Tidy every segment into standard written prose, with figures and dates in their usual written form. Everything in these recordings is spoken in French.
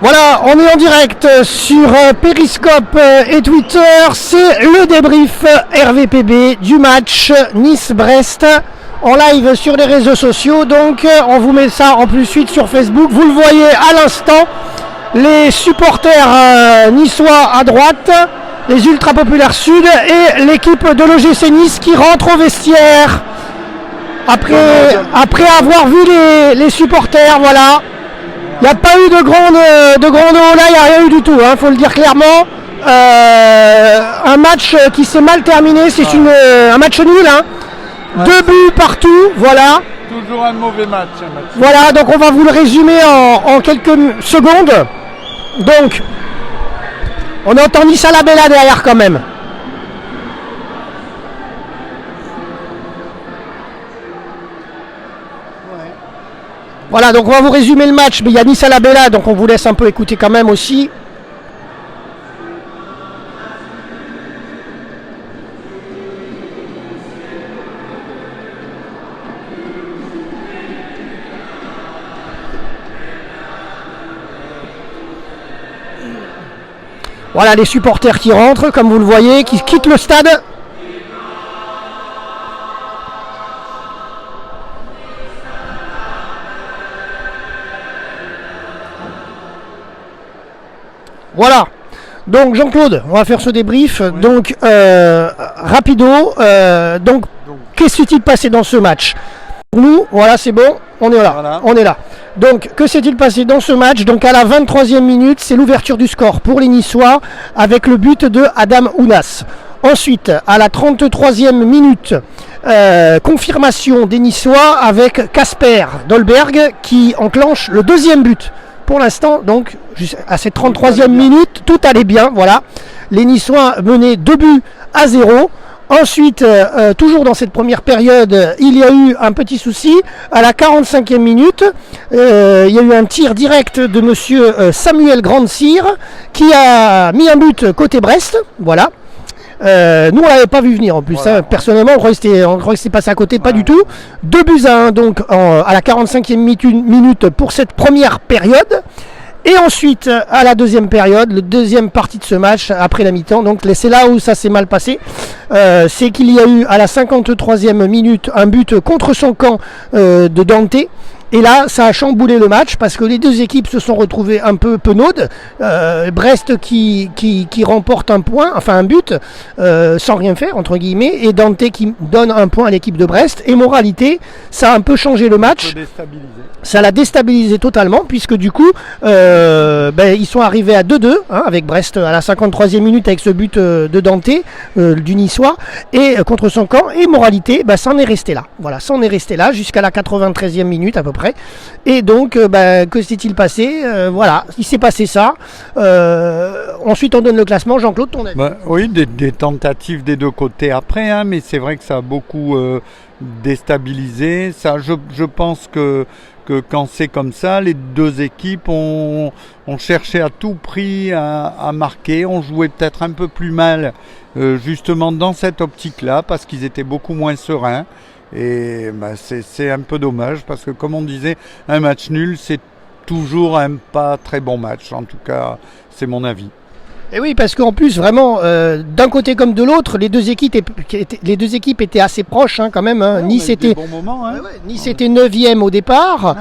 Voilà, on est en direct sur Periscope et Twitter, c'est le débrief RVPB du match Nice-Brest en live sur les réseaux sociaux, donc on vous met ça en plus suite sur Facebook, vous le voyez à l'instant, les supporters niçois à droite, les ultra populaires sud et l'équipe de l'OGC Nice qui rentre au vestiaire après avoir vu les supporters, voilà. Il n'y a pas eu de grande eau là, il n'y a rien eu du tout, hein, faut le dire clairement. Un match qui s'est mal terminé, c'est un match nul, hein. Ouais. 2 buts partout, voilà. Toujours un mauvais match. Voilà, donc on va vous le résumer en quelques secondes. Donc, on entend Nice à la Bella derrière quand même. Voilà, donc on va vous résumer le match, mais il y a Nice à la Bella, donc on vous laisse un peu écouter quand même aussi. Voilà les supporters qui rentrent, comme vous le voyez, qui quittent le stade. Voilà, donc Jean-Claude, on va faire ce débrief, oui. Donc rapido, donc qu'est-ce qui s'est passé dans ce match? Nous, voilà, c'est bon, on est là, voilà. On est là. Donc, que s'est-il passé dans ce match? Donc, à la 23e minute, c'est l'ouverture du score pour les Niçois avec le but de Adam Ounas. Ensuite, à la 33e minute, confirmation des Niçois avec Kasper Dolberg qui enclenche le deuxième but. Pour l'instant, donc, à cette 33e minute, tout allait bien, voilà. Les Niçois menaient 2-0. Ensuite, toujours dans cette première période, il y a eu un petit souci. À la 45e minute, il y a eu un tir direct de monsieur Samuel Grandsir qui a mis un but côté Brest. Voilà. Nous, on ne l'avait pas vu venir en plus. Voilà. Hein. Personnellement, on croyait que c'était passé à côté, pas du tout. 2-1 donc à la 45e minute pour cette première période. Et ensuite, à la deuxième période, le deuxième partie de ce match, après la mi-temps, donc c'est là où ça s'est mal passé, c'est qu'il y a eu à la 53e minute un but contre son camp de Dante. Et là, ça a chamboulé le match parce que les deux équipes se sont retrouvées un peu penaudes. Brest qui remporte un point, enfin un but, sans rien faire, entre guillemets, et Dante qui donne un point à l'équipe de Brest. Et moralité, ça a un peu changé le match. Ça l'a déstabilisé totalement, puisque du coup, ils sont arrivés à 2-2, hein, avec Brest à la 53e minute avec ce but de Dante, du Niçois, et contre son camp. Et moralité, ça en est resté là. Voilà, ça en est resté là jusqu'à la 93e minute à peu près. Et donc, que s'est-il passé? Voilà, il s'est passé ça. Ensuite, on donne le classement. Jean-Claude, ton avis? Oui, des tentatives des deux côtés après, hein, mais c'est vrai que ça a beaucoup déstabilisé. Ça, je pense que quand c'est comme ça, les deux équipes ont cherché à tout prix à marquer, ont joué peut-être un peu plus mal justement dans cette optique-là, parce qu'ils étaient beaucoup moins sereins. Et c'est un peu dommage parce que, comme on disait, un match nul, c'est toujours un pas très bon match. En tout cas, c'est mon avis. Et oui, parce qu'en plus, vraiment, d'un côté comme de l'autre, les deux équipes étaient assez proches, hein, quand même. Hein. Ouais, Nice était, bons moments, hein. Nice était 9e au départ,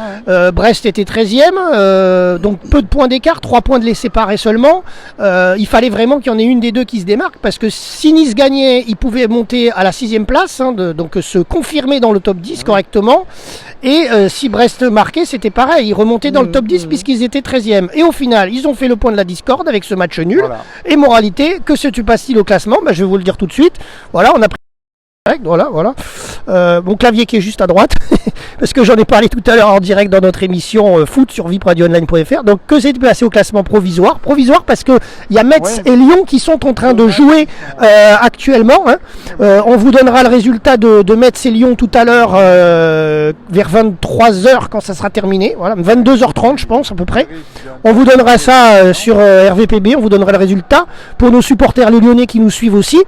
Brest était 13e, donc peu de points d'écart, 3 points de les séparer seulement. Il fallait vraiment qu'il y en ait une des deux qui se démarque, parce que si Nice gagnait, il pouvait monter à la 6e place, hein, donc se confirmer dans le top 10 correctement. Et si Brest marquait, c'était pareil, ils remontaient dans le top 10 puisqu'ils étaient 13e. Et au final, ils ont fait le point de la discorde avec ce match nul. Voilà. Et moralité, que se passe-t-il au classement? Je vais vous le dire tout de suite. Voilà, on a pris... Voilà. Mon clavier qui est juste à droite, parce que j'en ai parlé tout à l'heure en direct dans notre émission foot sur vipradioonline.fr. Donc, que s'est passé au classement provisoire? Provisoire parce qu'il y a Metz et Lyon qui sont en train de jouer actuellement. Hein. On vous donnera le résultat de Metz et Lyon tout à l'heure vers 23h quand ça sera terminé. Voilà, 22h30 je pense à peu près. On vous donnera ça sur RVPB, on vous donnera le résultat pour nos supporters les lyonnais qui nous suivent aussi.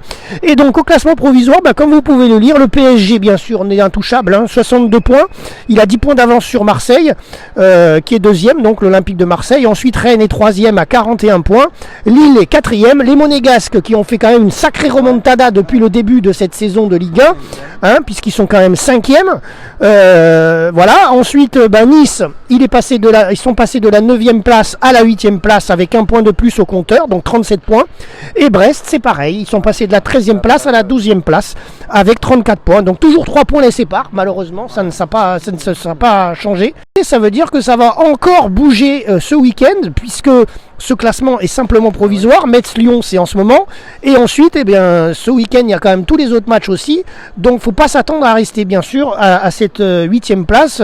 Et donc au classement provisoire, comme vous pouvez le lire. Le PSG, bien sûr, n'est intouchable, hein, 62 points. Il a 10 points d'avance sur Marseille, qui est deuxième, donc l'Olympique de Marseille. Ensuite, Rennes est troisième à 41 points. Lille est quatrième. Les Monégasques, qui ont fait quand même une sacrée remontada depuis le début de cette saison de Ligue 1, hein, puisqu'ils sont quand même cinquième. Voilà. Ensuite, Nice, ils sont passés de la 9e place à la 8e place avec un point de plus au compteur, donc 37 points. Et Brest, c'est pareil, ils sont passés de la 13e place à la 12e place avec 34 points. Donc toujours 3 points les séparent, malheureusement, ça ne sera pas changé. Et ça veut dire que ça va encore bouger ce week-end, puisque ce classement est simplement provisoire. Metz-Lyon, c'est en ce moment. Et ensuite, ce week-end, il y a quand même tous les autres matchs aussi. Donc, il ne faut pas s'attendre à rester, bien sûr, à cette 8e place.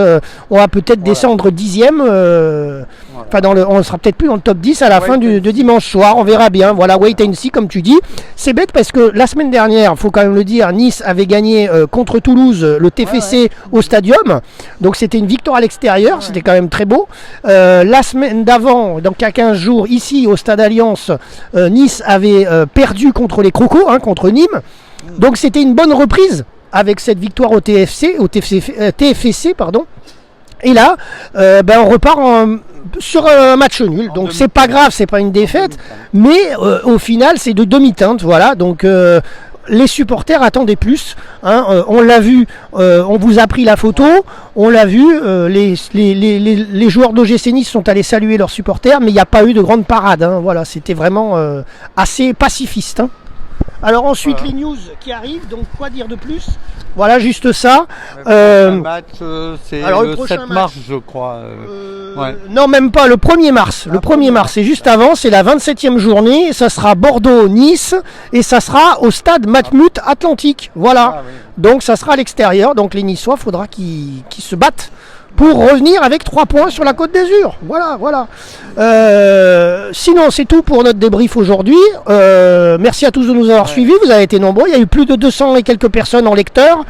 On va peut-être descendre 10e. On ne sera peut-être plus dans le top 10 à la fin de dimanche soir. On verra bien. Voilà, wait and see, comme tu dis. C'est bête parce que la semaine dernière, il faut quand même le dire, Nice avait gagné contre Toulouse le TFC au Stadium. Donc, c'était une victoire à l'extérieur. C'était quand même très beau. La semaine d'avant, donc il y a 15 jours, ici au Stade Alliance, Nice avait perdu contre les Crocos, hein, contre Nîmes. Donc c'était une bonne reprise avec cette victoire au TFC, pardon. Et là, on repart sur un match nul. Donc c'est pas grave, c'est pas une défaite, mais au final c'est de demi-teinte, voilà. Donc les supporters attendaient plus, hein, on l'a vu, on vous a pris la photo, on l'a vu, les joueurs d'OGC Nice sont allés saluer leurs supporters, mais il n'y a pas eu de grande parade, hein, voilà, c'était vraiment assez pacifiste, hein. Alors ensuite les news qui arrivent, donc quoi dire de plus? Voilà, juste ça. Le match, c'est le 7 mars, je crois. Non, même pas, le 1er mars. Le 1er mars, c'est juste avant, c'est la 27e journée. Ça sera Bordeaux-Nice et ça sera au stade Matmut Atlantique. Voilà. Donc ça sera à l'extérieur. Donc les Niçois, il faudra qu'ils se battent pour revenir avec 3 points sur la Côte d'Azur. Voilà. Sinon, c'est tout pour notre débrief aujourd'hui. Merci à tous de nous avoir suivis. Vous avez été nombreux. Il y a eu plus de 200 et quelques personnes en lecteurs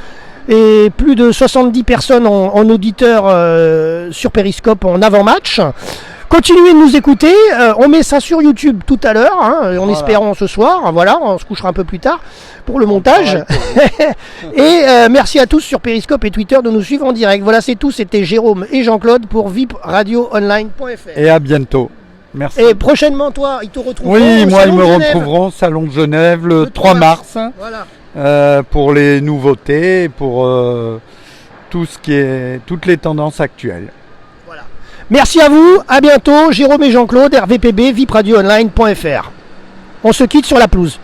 et plus de 70 personnes en auditeurs sur Periscope en avant-match. Continuez de nous écouter. On met ça sur YouTube tout à l'heure, hein, en espérant ce soir. Voilà, on se couchera un peu plus tard pour le montage. Et merci à tous sur Periscope et Twitter de nous suivre en direct. Voilà, c'est tout. C'était Jérôme et Jean-Claude pour vipradioonline.fr. Et à bientôt. Merci. Et prochainement, toi, ils te retrouveront. Oui, moi, ils me Genève. retrouveront Salon de Genève le 3 mars. Voilà. Pour les nouveautés, pour toutes les tendances actuelles. Merci à vous, à bientôt, Jérôme et Jean-Claude, RVPB, vipradioonline.fr. On se quitte sur la pelouse.